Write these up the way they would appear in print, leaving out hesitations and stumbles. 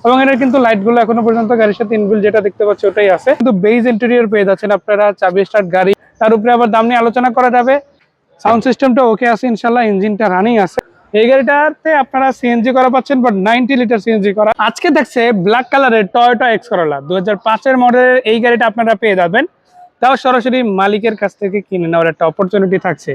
এবং এটার কিন্তু লাইটগুলো এখনো পর্যন্ত গাড়ির সাথে ইনবিল্ট যেটা দেখতে পাচ্ছি ওটাই আছে, কিন্তু বেজ ইন্টেরিয়র পেয়ে যাচ্ছেন আপনারা, চাবি স্টার্ট গাড়ি, তার উপরে আবার দাম নিয়ে আলোচনা করা যাবে। সাউন্ড সিস্টেমটা ওকে আছে ইনশাল্লাহ, ইঞ্জিনটা রানিং আছে। এই গাড়িটাতে আপনারা সিএনজি করা পাচ্ছেন, বাট 90 লিটার সিএনজি করা। আজকে দেখছে ব্ল্যাক কালারের টয়োটা এক্স করোলা 2005-এর মডেলের এই গাড়িটা আপনারা পেয়ে যাবেন, তাও সরাসরি মালিকের কাছ থেকে কিনে নেওয়ার একটা অপরচুনিটি থাকছে।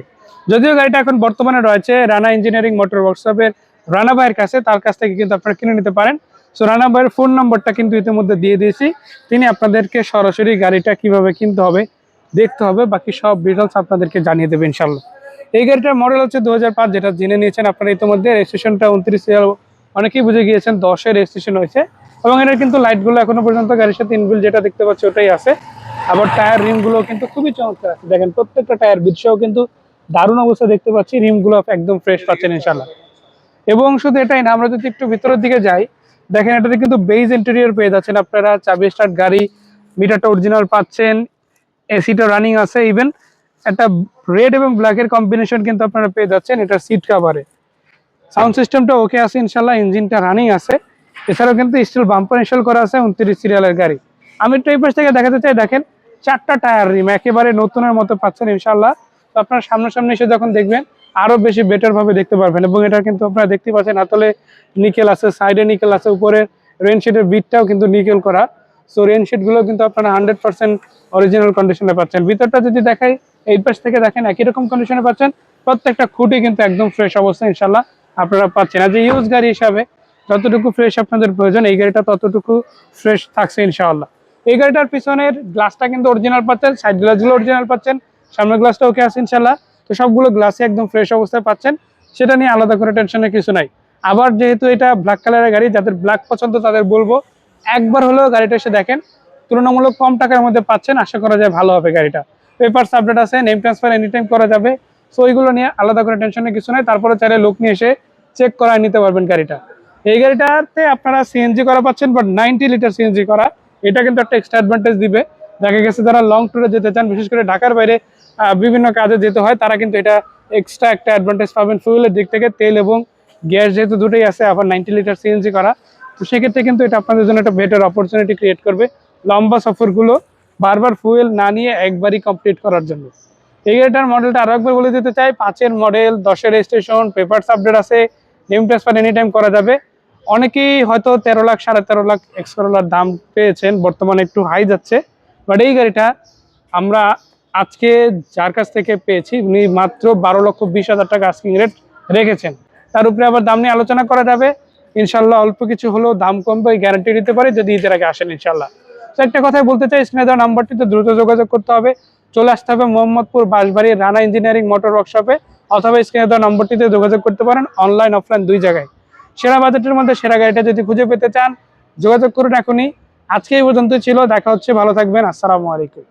যদিও গাড়িটা এখন বর্তমানে রয়েছে রানা ইঞ্জিনিয়ারিং মোটর ওয়ার্কশপের রানা ভাইয়ের কাছে, তার কাছ থেকে কিন্তু আপনারা কিনে নিতে পারেন। সো রানা ভাইয়ের ফোন নম্বরটা কিন্তু ইতিমধ্যে দিয়ে দিয়েছি, তিনি আপনাদেরকে সরাসরি গাড়িটা কিভাবে কিনতে হবে, দেখতে হবে, বাকি সব ডিটেলস আপনাদেরকে জানিয়ে দেবে ইনশাল্লাহ। এই গাড়িটার মডেল হচ্ছে 2005, যেটা জেনে নিয়েছেন আপনারা ইতিমধ্যে। রেজিস্ট্রেশনটা 29 সিরিয়াল, অনেকেই বুঝে গিয়েছেন 10-এর রেজিস্ট্রেশন হয়েছে। এবং এটার কিন্তু লাইটগুলো এখনো পর্যন্ত গাড়ির সাথে ইনবিল্ট যেটা দেখতে পাচ্ছি ওটাই আছে। আবার টায়ার রিমগুলো কিন্তু খুবই চমৎকার আছে, দেখেন প্রত্যেকটা টায়ার বিটসহ কিন্তু দারুণ অবস্থা দেখতে পাচ্ছি, রিমগুলো একদম ফ্রেশ পাচ্ছেন ইনশাল্লাহ। এবং শুধু এটাই না, আমরা যদি একটু ভিতরের দিকে যাই, দেখেন এটাতে কিন্তু বেজ ইন্টেরিয়র পেয়ে যাচ্ছেন আপনারা, চাবি স্টার্ট গাড়ি, মিটারটা অরিজিনাল পাচ্ছেন, এসিটা রানিং আছে, ইভেন একটা রেড এবং ব্ল্যাকের কম্বিনেশন কিন্তু আপনারা পেয়ে যাচ্ছেন এটার সিট কাভারে। সাউন্ড সিস্টেমটা ওকে আছে ইনশাল্লাহ, ইঞ্জিনটা রানিং আছে। এছাড়াও কিন্তু স্টিল বাম্পার ইনস্টল করা আছে, 29 সিরিয়ালের গাড়ি। আমি একটু এই পাশ থেকে দেখাতে চাই, দেখেন 4টা টায়ার রিম একেবারে নতুনের মতো পাচ্ছেন ইনশাল্লাহ। তো আপনারা সামনাসামনি এসে যখন দেখবেন আরো বেশি বেটার ভাবে দেখতে পারবেন। এবং এটা কিন্তু আপনারা দেখতে পাচ্ছেন হাতলে নিকেল আছে, সাইডে নিকেল আছে, উপরে রেনশিটের বিটটাও কিন্তু নিকেল করা। সো রেনশিট গুলো কিন্তু আপনারা 100% অরিজিনাল কন্ডিশনে পাচ্ছেন। ভিতরটা যদি দেখাই, এই পাশ থেকে দেখেন একই রকম কন্ডিশনে পাচ্ছেন, প্রত্যেকটা খুঁটি কিন্তু একদম ফ্রেশ অবস্থা ইনশাল্লাহ আপনারা পাচ্ছেন। আর যে ইউজ গাড়ি হিসাবে যতটুকু ফ্রেশ আপনাদের প্রয়োজন, এই গাড়িটা ততটুকু ফ্রেশ থাকছে ইনশাআল্লাহ। এই গাড়িটার পিছনের গ্লাসটা কিন্তু অরিজিনাল পাচ্ছেন, সাইড গ্লাসগুলো অরিজিনাল পাচ্ছেন, সামনের গ্লাসটা ওকে আছে ইনশাআল্লাহ। তো সবগুলো গ্লাসই একদম ফ্রেশ অবস্থায় পাচ্ছেন, সেটা নিয়ে আলাদা করে টেনশনের কিছু নাই। আবার যেহেতু এটা ব্ল্যাক কালারের গাড়ি, যাদের ব্ল্যাক পছন্দ তাদের বলবো একবার হলেও গাড়িটা এসে দেখেন, তুলনামূলক কম টাকার মধ্যে পাচ্ছেন, আশা করা যায় ভালো হবে গাড়িটা। পেপারস আপডেট আছে, নেম ট্রান্সফার এনি টাইম করা যাবে। সো ওইগুলো নিয়ে আলাদা করে টেনশনের কিছু নাই, তারপরে চাইলে লোক নিয়ে এসে চেক করায় নিতে পারবেন গাড়িটা। এই গাড়িটাতে আপনারা সিএনজি করা পাচ্ছেন, বাট 90 লিটার সিএনজি করা, এটা কিন্তু একটা এক্সট্রা অ্যাডভান্টেজ দিবে। দেখা গেছে যারা লং ট্যুরে যেতে চান, বিশেষ করে ঢাকার বাইরে বিভিন্ন কাজে যেতে হয়, তারা কিন্তু এটা এক্সট্রা একটা অ্যাডভান্টেজ পাবেন ফুয়েলের দিক থেকে। তেল এবং গ্যাস যেহেতু দুটোই আছে, আবার 90 লিটার সিএনজি করা, তো সেক্ষেত্রে কিন্তু এটা আপনাদের জন্য একটা বেটার অপরচুনিটি ক্রিয়েট করবে লম্বা সফরগুলো বারবার ফুয়েল না নিয়ে একবারই কমপ্লিট করার জন্য। এই গাড়িটার মডেলটা আরো একবার বলে দিতে চাই, 5-এর মডেল, 10-এর রেজিস্ট্রেশন, পেপারস আপডেট আছে, নেম ট্রান্সফার এনি টাইম করা যাবে। অনেকেই হয়তো 13 লাখ 13.5 লাখ এক্স করোলার দাম পেয়েছেন, বর্তমানে একটু হাই যাচ্ছে। বাট এই গাড়িটা আমরা আজকে যার কাছ থেকে পেয়েছি, উনি মাত্র 12,20,000 টাকা আস্কিং রেট রেখেছেন। তার উপরে আবার দাম নিয়ে আলোচনা করা যাবে ইনশাল্লাহ, অল্প কিছু হলেও দাম কমবে, গ্যারান্টি দিতে পারি যদি ঈদের আগে আসেন ইনশাল্লাহ। তো একটা কথাই বলতে চাই, স্ক্রিনে দেওয়া নাম্বারটিতে দ্রুত যোগাযোগ করতে হবে, চলে আসতে হবে মোহাম্মদপুর বাঁশবাড়ি রানা ইঞ্জিনিয়ারিং মোটর ওয়ার্কশপে, অথবা স্ক্রিনে দেওয়া নাম্বারটিতে যোগাযোগ করতে পারেন অনলাইন অফলাইন দুই জায়গায়। সেরা বাজেটের মধ্যে সেরা গাড়িটা যদি খুঁজে পেতে চান যোগাযোগ করুন এখনই। আজকে এই পর্যন্ত ছিল, দেখা হচ্ছে, ভালো থাকবেন, আসসালামু আলাইকুম।